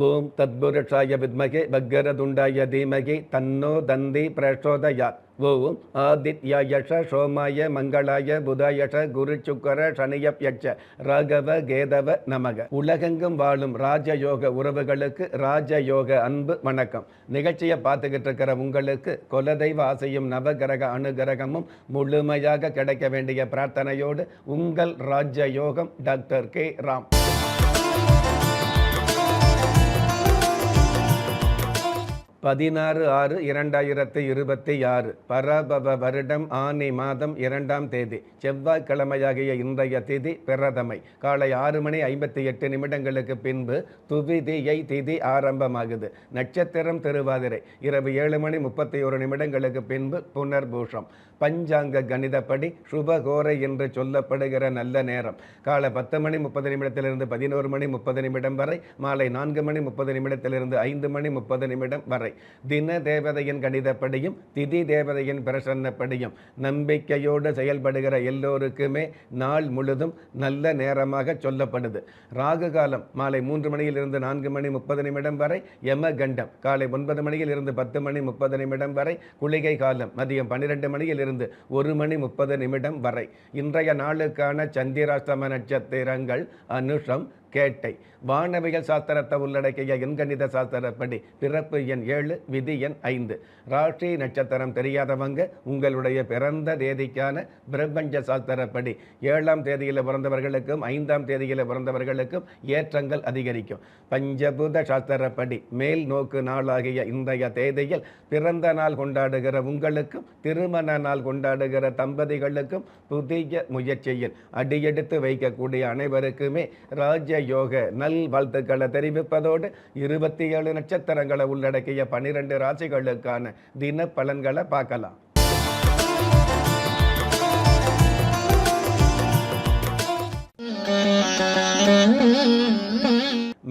ஓம் தத்புருஷாய வித்மகே வக்கரதுண்டாய தீமகி தன்னோ தந்தி பிரச்சோதயாத். ஓம் ஆதித்யாயஷ சோமாய மங்களாய புதாயஷ குரு சுக்கர சனியப்யட்ச ராகவ கேதவ நமக. உலகெங்கும் வாழும் ராஜயோக உறவுகளுக்கு ராஜயோக அன்பு வணக்கம். நிகழ்ச்சியை பார்த்துக்கிட்டு இருக்கிற உங்களுக்கு குலதெய்வ ஆசையும் நவகிரக அனுகிரகமும் முழுமையாக கிடைக்க வேண்டிய பிரார்த்தனையோடு உங்கள் ராஜயோகம் டாக்டர் கே ராம். 16/6/2026 பராபவ வருடம் ஆனி மாதம் 2ஆம் தேதி செவ்வாய்க்கிழமையாகிய இன்றைய திதி பிரதமை. காலை 6:58 பின்பு துவிதியை திதி ஆரம்பமாகுது. நட்சத்திரம் திருவாதிரை. இரவு 7:31 பின்பு புனர்பூஷம். பஞ்சாங்க கணிதப்படி சுபகோரை என்று சொல்லப்படுகிற நல்ல நேரம் காலை 10:30 11:30 வரை, மாலை 4:30 5:30 வரை. தின தேவதையின் கணிதப்படியும் திதி தேவதையின் பிரசன்னப்படியும் நம்பிக்கையோடு செயல்படுகிற எல்லோருக்குமே நாள் முழுதும் நல்ல நேரமாக சொல்லப்படுது. ராகு காலம் மாலை 3 4:30 வரை, யம கண்டம் காலை 9 10:30 வரை, குளிகை காலம் மதியம் 12 1:30 வரை. இன்றைய நாளுக்கான சந்திராஷ்டம நட்சத்திரங்கள் அனுஷம், கேட்டை. வானவியல் சாஸ்திரத்தை உள்ளடக்கிய எண்கணித சாஸ்திரப்படி பிறப்பு எண் 7, விதி எண் 5. ராசி நட்சத்திரம் தெரியாதவங்க உங்களுடைய பிறந்த தேதிக்கான பிரபஞ்ச சாஸ்திரப்படி 7ஆம் தேதியில் பிறந்தவர்களுக்கும் 5ஆம் தேதியில் பிறந்தவர்களுக்கும் ஏற்றங்கள் அதிகரிக்கும். பஞ்சபூத சாஸ்திரப்படி மேல் நோக்கு நாளாகிய இன்றைய தேதியில் பிறந்த நாள் கொண்டாடுகிற உங்களுக்கும் திருமண நாள் கொண்டாடுகிற தம்பதிகளுக்கும் புதிய முயற்சியில் அடியெடுத்து வைக்கக்கூடிய அனைவருக்குமே ராஜயோக நல் வாழ்த்துக்களை தெரிவிப்பதோடு 27 நட்சத்திரங்களை உள்ளடக்கிய 12 ராசிகளுக்கான தின பலன்களை பார்க்கலாம்.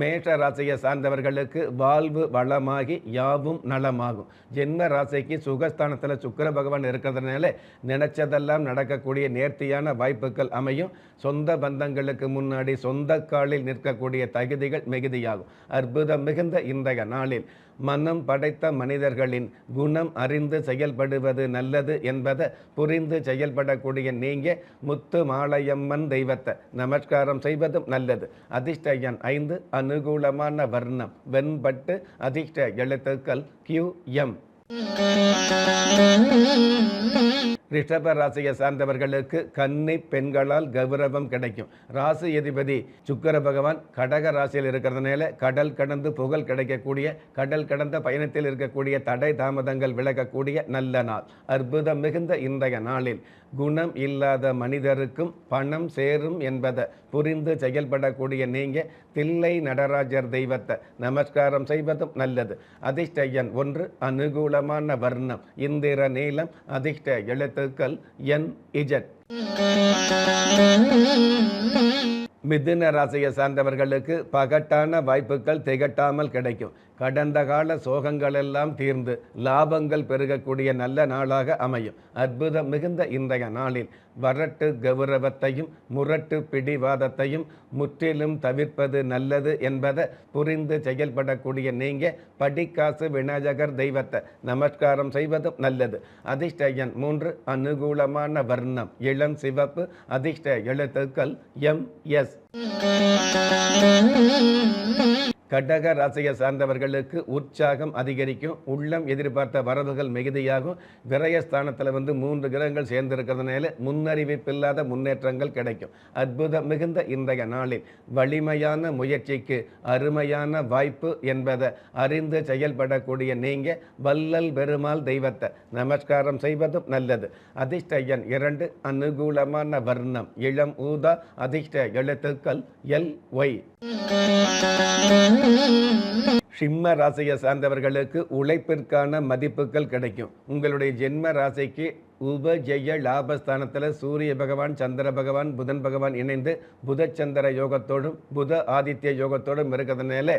மேஷ ராசியை சார்ந்தவர்களுக்கு வாழ்வு வளமாகி யாவும் நலமாகும். ஜென்ம ராசிக்கு சுகஸ்தானத்தில் சுக்கிர பகவான் இருக்கிறதுனால நினைச்சதெல்லாம் நடக்கக்கூடிய நேர்த்தியான வாய்ப்புகள் அமையும். சொந்த பந்தங்களுக்கு முன்னாடி சொந்த காலில் நிற்கக்கூடிய தகுதிகள் மிகுதியாகும். அற்புதம் மிகுந்த இன்றைய நாளில் மனம் படைத்த மனிதர்களின் குணம் அறிந்து செயல்படுவது நல்லது என்பதை புரிந்து செயல்படக்கூடிய நீங்க முத்து மாலையம்மன் தெய்வத்தை நமஸ்காரம் செய்வதும் நல்லது. அதிர்ஷ்ட எண் 5, அனுகூலமான வர்ணம் வெண்பட்டு, அதிர்ஷ்ட எழுத்துக்கள் QM. ரிஷப ராசியை சார்ந்தவர்களுக்கு கன்னி பெண்களால் கௌரவம் கிடைக்கும். ராசி அதிபதி சுக்கிர பகவான் கடக ராசியில் இருக்கிறதுனால கடல் கடந்து புகழ் கிடைக்கக்கூடிய, கடல் கடந்த பயணத்தில் இருக்கக்கூடிய தடை தாமதங்கள் விலகக்கூடிய நல்ல நாள். அற்புதம் மிகுந்த இன்றைய நாளில் குணம் இல்லாத மனிதருக்கும் பணம் சேரும் என்பதை புரிந்து செயல்படக்கூடிய நீங்க தில்லை நடராஜர் தெய்வத்தை நமஸ்காரம் செய்வதும் நல்லது. அதிர்ஷ்ட எண் 1, அனுகூலமான வர்ணம் இந்திர நீலம், அதிர்ஷ்ட எழுத்துக்கள் NZ. மிதுன ராசியை சார்ந்தவர்களுக்கு பகட்டான வாய்ப்புகள் திகட்டாமல் கிடைக்கும். கடந்த கால சோகங்கள் எல்லாம் தீர்ந்து லாபங்கள் பெருகக்கூடிய நல்ல நாளாக அமையும். அற்புதம் மிகுந்த இன்றைய நாளில் வரட்டு கௌரவத்தையும் முரட்டு பிடிவாதத்தையும் முற்றிலும் தவிர்ப்பது நல்லது என்பதை புரிந்து செயல்படக்கூடிய நீங்க படிக்காசு விநாயகர் தெய்வத்தை நமஸ்காரம் செய்வதும் நல்லது. அதிர்ஷ்ட எண் 3, அனுகூலமான வர்ணம் இளம் சிவப்பு, அதிர்ஷ்ட எழுத்துக்கள் MS. கடக ராசியை சார்ந்தவர்களுக்கு உற்சாகம் அதிகரிக்கும். உள்ளம் எதிர்பார்த்த வரவுகள் மிகுதியாகும். விரயஸ்தானத்தில் 3 கிரகங்கள் சேர்ந்திருக்கிறதுனால முன்னறிவிப்பில்லாத முன்னேற்றங்கள் கிடைக்கும். அற்புதம் மிகுந்த இன்றைய நாளில் வலிமையான முயற்சிக்கு அருமையான வாய்ப்பு என்பதை அறிந்து செயல்படக்கூடிய நீங்க வள்ளல் பெருமாள் தெய்வத்தை நமஸ்காரம் செய்வதும் நல்லது. அதிர்ஷ்ட எண் 2, அனுகூலமான வர்ணம் இளம் ஊதா, அதிர்ஷ்ட எழுத்துக்கள் LY. சிம்ம ராசியை சார்ந்தவர்களுக்கு உழைப்பிற்கான மதிப்புகள் கிடைக்கும். உங்களுடைய ஜென்ம ராசிக்கு உபஜெய லாபஸ்தானத்தில் சூரிய பகவான், சந்திர பகவான், புதன் பகவான் இணைந்து புதச்சந்திர யோகத்தோடும் புத ஆதித்ய யோகத்தோடும் இருக்கிறதுனால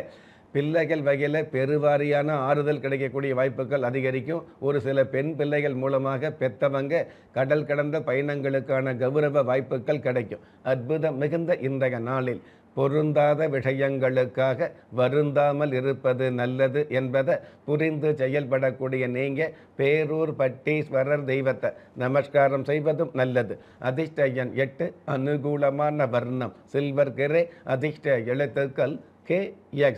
பிள்ளைகள் வகையில் பெருவாரியான ஆறுதல் கிடைக்கக்கூடிய வாய்ப்புகள் அதிகரிக்கும். ஒரு சில பெண் பிள்ளைகள் மூலமாக பெற்றவங்க கடல் கடந்த பயணங்களுக்கான கௌரவ வாய்ப்புகள் கிடைக்கும். அற்புதம் மிகுந்த இன்றைய நாளில் பொருந்தாத விஷயங்களுக்காக வருந்தாமல் இருப்பது நல்லது என்பதை புரிந்து செயல்படக்கூடிய நீங்கள் பேரூர் பட்டீஸ்வரர் தெய்வத்தை நமஸ்காரம் செய்வதும் நல்லது. அதிர்ஷ்ட எண் 8, அனுகூலமான வர்ணம் சில்வர் கிரே, அதிர்ஷ்ட எழுத்துக்கள் KX.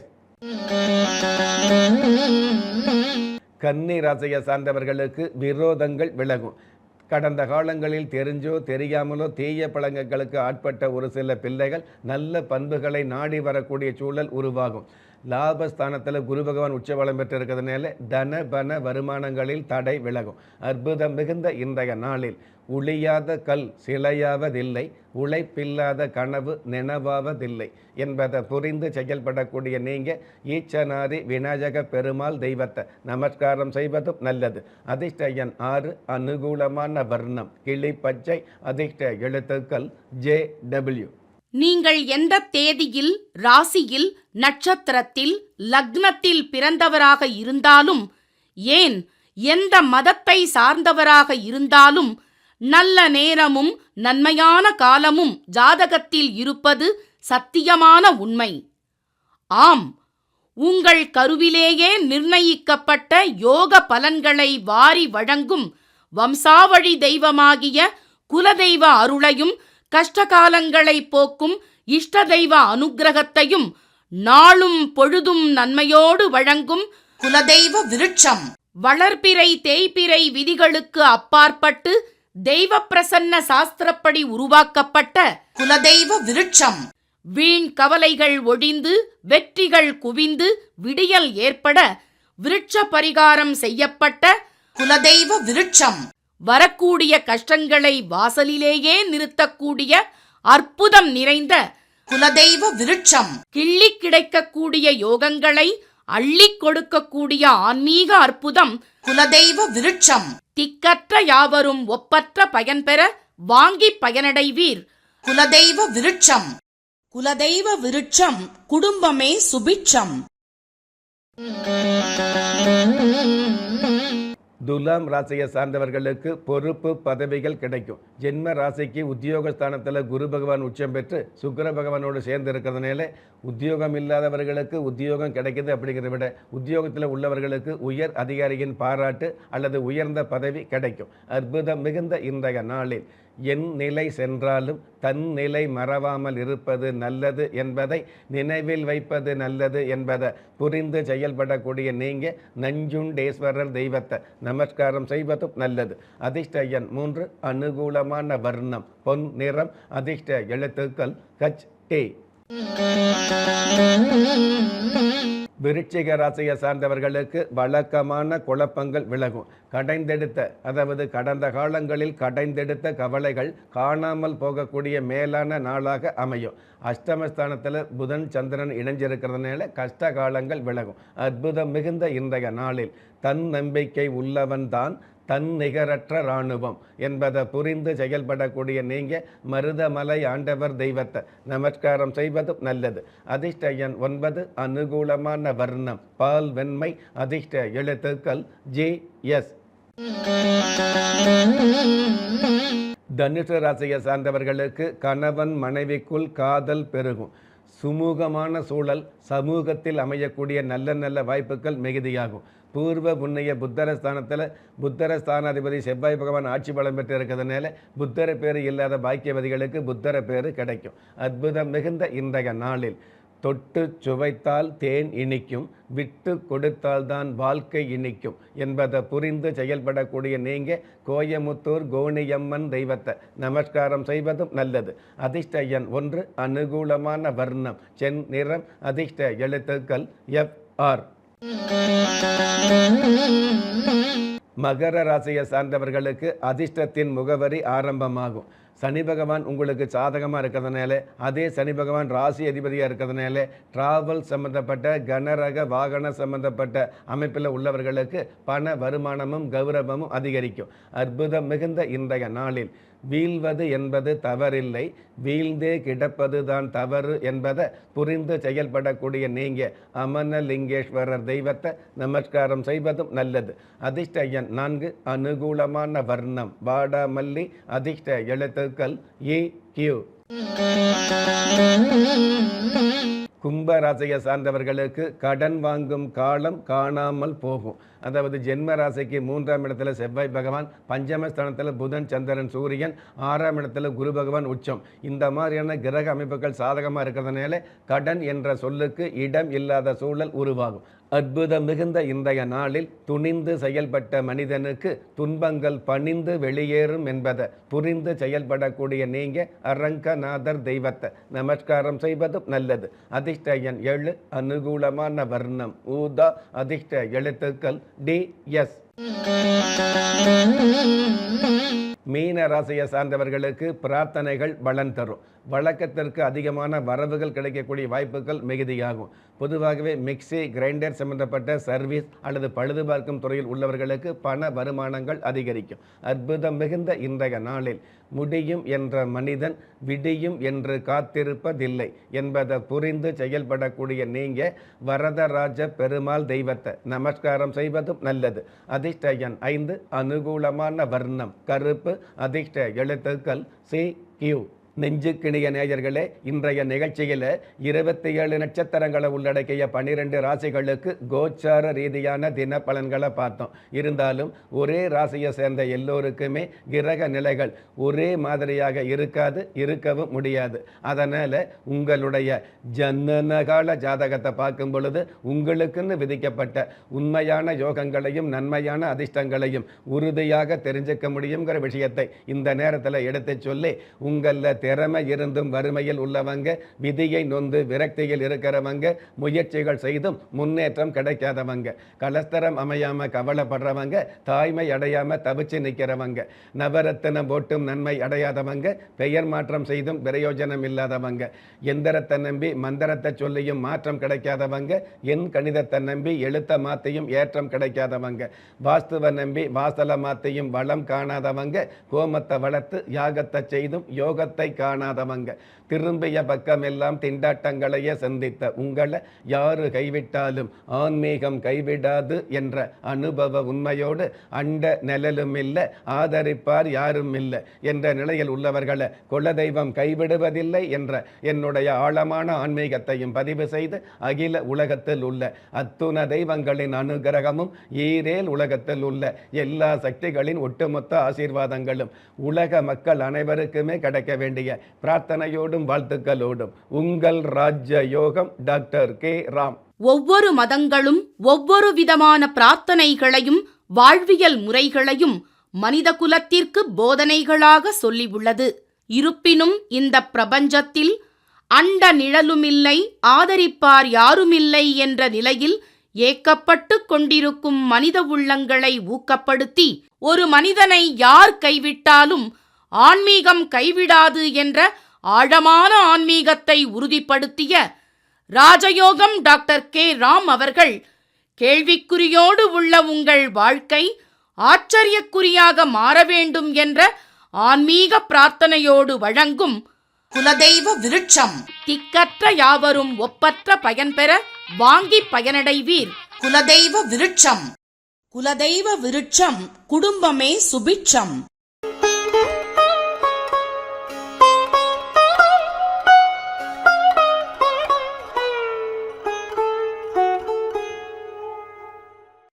கன்னி ராசியை சார்ந்தவர்களுக்கு விரோதங்கள் விலகும். கடந்த காலங்களில் தெரிஞ்சோ தெரியாமலோ தீய பழக்கங்களுக்கு ஆட்பட்ட ஒரு சில பிள்ளைகள் நல்ல பண்புகளை நாடி வரக்கூடிய சூழல் உருவாகும். லாபஸ்தானத்தில் குரு பகவான் உச்சபலம் பெற்று இருக்கிறதுனால தன பண வருமானங்களில் தடை விலகும். அற்புதம் மிகுந்த இன்றைய நாளில் உளியாத கல் சிலையாவதில்லை, உழைப்பில்லாத கனவு நினைவாவதில்லை என்பதை புரிந்து செயல்படக்கூடிய நீங்கள் ஈச்சனாரி விநாயக பெருமாள் தெய்வத்தை நமஸ்காரம் செய்வதும் நல்லது. அதிர்ஷ்ட எண் 6, அனுகூலமான வர்ணம் கிளி பச்சை, அதிர்ஷ்ட எழுத்துக்கள் JW. நீங்கள் எந்த தேதியில், ராசியில், நட்சத்திரத்தில், லக்னத்தில் பிறந்தவராக இருந்தாலும், ஏன் எந்த மதத்தை சார்ந்தவராக இருந்தாலும், நல்ல நேரமும் நன்மையான காலமும் ஜாதகத்தில் இருப்பது சத்தியமான உண்மை. ஆம், உங்கள் கருவிலேயே நிர்ணயிக்கப்பட்ட யோக பலன்களை வாரி வழங்கும் வம்சாவழி தெய்வமாகிய குலதெய்வ அருளையும் கஷ்டகாலங்களை போக்கும் இஷ்ட தெய்வ அனுக்கிரகத்தையும் நாளும் பொழுதும் நன்மையோடு வழங்கும் குலதெய்வ விருட்சம். வளர்பிறை தேய்பிறை விதிகளுக்கு அப்பாற்பட்டு தெய்வ பிரசன்ன சாஸ்திரப்படி உருவாக்கப்பட்ட குலதெய்வ விருட்சம். வீண் கவலைகள் ஒழிந்து வெற்றிகள் குவிந்து விடியல் ஏற்பட விருட்ச பரிகாரம் செய்யப்பட்ட குலதெய்வ விருட்சம். வரக்கூடிய கஷ்டங்களை வாசலிலேயே நிறுத்தக்கூடிய அற்புதம் நிறைந்த குலதெய்வ விருட்சம். கிள்ளி கிடைக்கக்கூடிய யோகங்களை அள்ளி கொடுக்கக்கூடிய ஆன்மீக அற்புதம் குலதெய்வ விருட்சம். திக்கற்ற யாவரும் ஒப்பற்ற பயன்பெற வாங்கி பயனடைவீர். குலதெய்வ விருட்சம். குலதெய்வ விருட்சம் குடும்பமே சுபிட்சம். துலாம் ராசியை சார்ந்தவர்களுக்கு பொறுப்பு பதவிகள் கிடைக்கும். ஜென்ம ராசிக்கு உத்தியோகஸ்தானத்தில் குரு பகவான் உச்சம் பெற்று சுக்கிர பகவானோடு சேர்ந்து இருக்கிறதுனால உத்தியோகம் இல்லாதவர்களுக்கு உத்தியோகம் கிடைக்குது. அப்படிங்கிறத விட உத்தியோகத்தில் உள்ளவர்களுக்கு உயர் அதிகாரியின் பாராட்டு அல்லது உயர்ந்த பதவி கிடைக்கும். அற்புதம் மிகுந்த இன்றைய நாளில் என் நிலை சென்றாலும் தன் நிலை மறவாமல் இருப்பது நல்லது என்பதை நினைவில் வைப்பது நல்லது என்பதை புரிந்து செயல்படக்கூடிய நீங்கள் நஞ்சுண்டேஸ்வரர் தெய்வத்தை நமஸ்காரம் செய்வதும் நல்லது. அதிர்ஷ்ட எண் 3, அனுகூலமான வர்ணம் பொன் நிறம், அதிர்ஷ்ட எழுத்துக்கள் HT. விருச்சிக ராசியை சார்ந்தவர்களுக்கு வழக்கமான குழப்பங்கள் விலகும். கடந்த காலங்களில் கடைந்தெடுத்த கவலைகள் காணாமல் போகக்கூடிய மேலான நாளாக அமையும். அஷ்டமஸ்தானத்தில் புதன் சந்திரன் இணைஞ்சிருக்கிறதுனால கஷ்ட காலங்கள் விலகும். அற்புதம் மிகுந்த இன்றைய நாளில் தன் நம்பிக்கை உள்ளவன் தான் தன் நிகரற்ற இராணுவம் என்பதை புரிந்து செயல்படக்கூடிய நீங்கள் மருதமலை ஆண்டவர் தெய்வத்தை நமஸ்காரம் செய்வதும் நல்லது. அதிர்ஷ்ட எண் 9, அனுகூலமான வர்ணம் பால் வெண்மை, அதிர்ஷ்ட எழுத்துக்கள் JS. தனுசு ராசியை சார்ந்தவர்களுக்கு கணவன் மனைவிக்குள் காதல் பெருகும். சுமூகமான சூழல் சமூகத்தில் அமையக்கூடிய நல்ல வாய்ப்புகள் மிகுதியாகும். பூர்வ புண்ணிய புத்தர ஸ்தானாதிபதி செவ்வாய் பகவான் ஆட்சி பலம் பெற்று இருக்கிறதுனால புத்தர பேர் இல்லாத பாக்கியவதிகளுக்கு புத்தர பேர் கிடைக்கும். அற்புதம் மிகுந்த இன்றைய நாளில் தொட்டு சுவைத்தால் தேன் இனிக்கும், விட்டு கொடுத்தால்தான் வாழ்க்கை இனிக்கும் என்பதை புரிந்து செயல்படக்கூடிய நீங்கள் கோயமுத்தூர் கோணியம்மன் தெய்வத்தை நமஸ்காரம் செய்வதும் நல்லது. அதிர்ஷ்ட எண் 1, அனுகூலமான வர்ணம் சென் நிறம், அதிர்ஷ்ட எழுத்துக்கள் FR. மகர ராசியை சார்ந்தவர்களுக்கு அதிர்ஷ்டத்தின் முகவரி ஆரம்பமாகும். சனி பகவான் உங்களுக்கு சாதகமாக இருக்கிறதுனால, அதே சனி பகவான் ராசி அதிபதியாக இருக்கிறதுனால டிராவல் சம்மந்தப்பட்ட கனரக வாகன சம்மந்தப்பட்ட அமைப்பில் உள்ளவர்களுக்கு பண வருமானமும் கௌரவமும் அதிகரிக்கும். அற்புதம் மிகுந்த இன்றைய நாளில் வீழ்வது என்பது தவறில்லை, வீழ்ந்தே கிடப்பது தான் தவறு என்பதை புரிந்து செயல்படக்கூடிய நீங்கள் அமனலிங்கேஸ்வரர் தெய்வத்தை நமஸ்காரம் செய்வதும் நல்லது. அதிர்ஷ்ட எண் 4, அனுகூலமான வர்ணம் வாடாமல்லி, அதிர்ஷ்ட எழுத்துக்கள் EQ. கும்ப ராசியை சார்ந்தவர்களுக்கு கடன் வாங்கும் காலம் காணாமல் போகும். அதாவது ஜென்ம ராசிக்கு 3ஆம் இடத்துல செவ்வாய் பகவான், பஞ்சமஸ்தானத்தில் புதன், சந்திரன், சூரியன், 6ஆம் இடத்துல குரு பகவான் உச்சம். இந்த மாதிரியான கிரக அமைப்புகள் சாதகமாக இருக்கிறதுனால கடன் என்ற சொல்லுக்கு இடம் இல்லாத சூழல் உருவாகும். அற்புதம் மிகுந்த இன்றைய நாளில் துணிந்து செயல்பட்ட மனிதனுக்கு துன்பங்கள் பணிந்து வெளியேறும் என்பதை புரிந்து செயல்படக்கூடிய நீங்க அரங்கநாதர் தெய்வத்தை நமஸ்காரம் செய்வதும் நல்லது. அதிர்ஷ்ட எண் 7, அனுகூலமான வர்ணம் ஊதா, அதிர்ஷ்ட எழுத்துக்கள் DS. மீன ராசியை சார்ந்தவர்களுக்கு பிரார்த்தனைகள் பலன் தரும். வழக்கத்திற்கு அதிகமான வரவுகள் கிடைக்கக்கூடிய வாய்ப்புகள் மிகுதியாகும். பொதுவாகவே மிக்சி, கிரைண்டர் சம்பந்தப்பட்ட சர்வீஸ் அல்லது பழுது பார்க்கும் துறையில் உள்ளவர்களுக்கு பண வருமானங்கள் அதிகரிக்கும். அற்புதம் மிகுந்த இன்றைய நாளில் முடியும் என்ற மனிதன் விடியும் என்று காத்திருப்பதில்லை என்பதை புரிந்து செயல்படக்கூடிய நீங்க வரதராஜ பெருமாள் தெய்வத்தை நமஸ்காரம் செய்வதும் நல்லது. அதிர்ஷ்ட எண் 5, அனுகூலமான வர்ணம் கருப்பு, அதிர்ஷ்ட எழுத்துக்கள் CQ. நெஞ்சுக்கிணிய நேயர்களே, இன்றைய நிகழ்ச்சியில் 27 நட்சத்திரங்களை உள்ளடக்கிய 12 ராசிகளுக்கு கோச்சார ரீதியான தின பலன்களை பார்த்தோம். இருந்தாலும் ஒரே ராசியை சேர்ந்த எல்லோருக்குமே கிரக நிலைகள் ஒரே மாதிரியாக இருக்கவும் முடியாது. அதனால் உங்களுடைய ஜனனகால ஜாதகத்தை பார்க்கும் பொழுது உங்களுக்குன்னு விதிக்கப்பட்ட உண்மையான யோகங்களையும் நன்மையான அதிர்ஷ்டங்களையும் உறுதியாக தெரிஞ்சுக்க முடியுங்கிற விஷயத்தை இந்த நேரத்தில் எடுத்து சொல்லி, உங்களில் திறமை இருந்தும் வறுமையில் உள்ளவங்க, விதியை நொந்து விரக்தியில் இருக்கிறவங்க, முயற்சிகள் செய்தும் முன்னேற்றம் கிடைக்காதவங்க, கலஸ்தரம் அமையாம கவலைப்படுறவங்க, தாய்மை அடையாம தவிச்சு நிற்கிறவங்க, நவரத்தினம் போட்டும் நன்மை அடையாதவங்க, பெயர் மாற்றம் செய்தும் பிரயோஜனம் இல்லாதவங்க, எந்திரத்தை நம்பி மந்திரத்தை சொல்லியும் மாற்றம் கிடைக்காதவங்க, என் கணிதத்தை நம்பி எழுத்த மாத்தியும் ஏற்றம் கிடைக்காதவங்க, வாஸ்துவை நம்பி வாசல மாத்தியும் வளம் காணாதவங்க, கோமத்தை வளர்த்து யாகத்தை செய்தும் யோகத்தை காணாதவங்க, திரும்பிய பக்கமெல்லாம் திண்டாட்டங்களையே சந்தித்த உங்களை யாரு கைவிட்டாலும் ஆன்மீகம் கைவிடாது என்ற அனுபவ உண்மையோடு அண்ட நிழலும் இல்லை, ஆதரிப்பார் யாரும் இல்லை என்ற நிலையில் உள்ளவர்களை குலதெய்வம் கைவிடுவதில்லை என்ற என்னுடைய ஆழமான ஆன்மீகத்தையும் பதிவு செய்து அகில உலகத்தில் உள்ள அத்துண தெய்வங்களின் அனுகிரகமும் ஈரேல் உலகத்தில் உள்ள எல்லா சக்திகளின் ஒட்டுமொத்த ஆசீர்வாதங்களும் உலக மக்கள் அனைவருக்குமே கிடைக்க வேண்டிய பிரார்த்தனையோடும் வாழ்த்துக்களோடும் உங்கள் ராஜ்ய யோகம் டாக்டர் K. ராம். ஒவ்வொரு மதங்களும் ஒவ்வொரு விதமான பிரார்த்தனைகளையும் வாழ்வியல் முறைகளையும் மனித குலத்திற்கு போதனைகளாக சொல்லியுள்ளது. இருப்பினும் இந்த பிரபஞ்சத்தில் அண்ட நிழலுமில்லை, ஆதரிப்பார் யாருமில்லை என்ற நிலையில் ஏக்கப்பட்டு கொண்டிருக்கும் மனித உள்ளங்களை ஊக்கப்படுத்தி, ஒரு மனிதனை யார் கைவிட்டாலும் ஆன்மீகம் கைவிடாது என்ற ஆழமான ஆன்மீகத்தை உறுதிப்படுத்திய ராஜயோகம் டாக்டர் K. ராம் அவர்கள் கேள்விக்குறியோடு உள்ள உங்கள் வாழ்க்கை ஆச்சரியக்குறியாக மாற வேண்டும் என்ற ஆன்மீக பிரார்த்தனையோடு வழங்கும் குலதெய்வ விருட்சம். திக்கற்ற யாவரும் ஒப்பற்ற பயன்பெற வாங்கி பயனடைவீர். குலதெய்வ விருட்சம். குலதெய்வ விருட்சம் குடும்பமே சுபிட்சம்.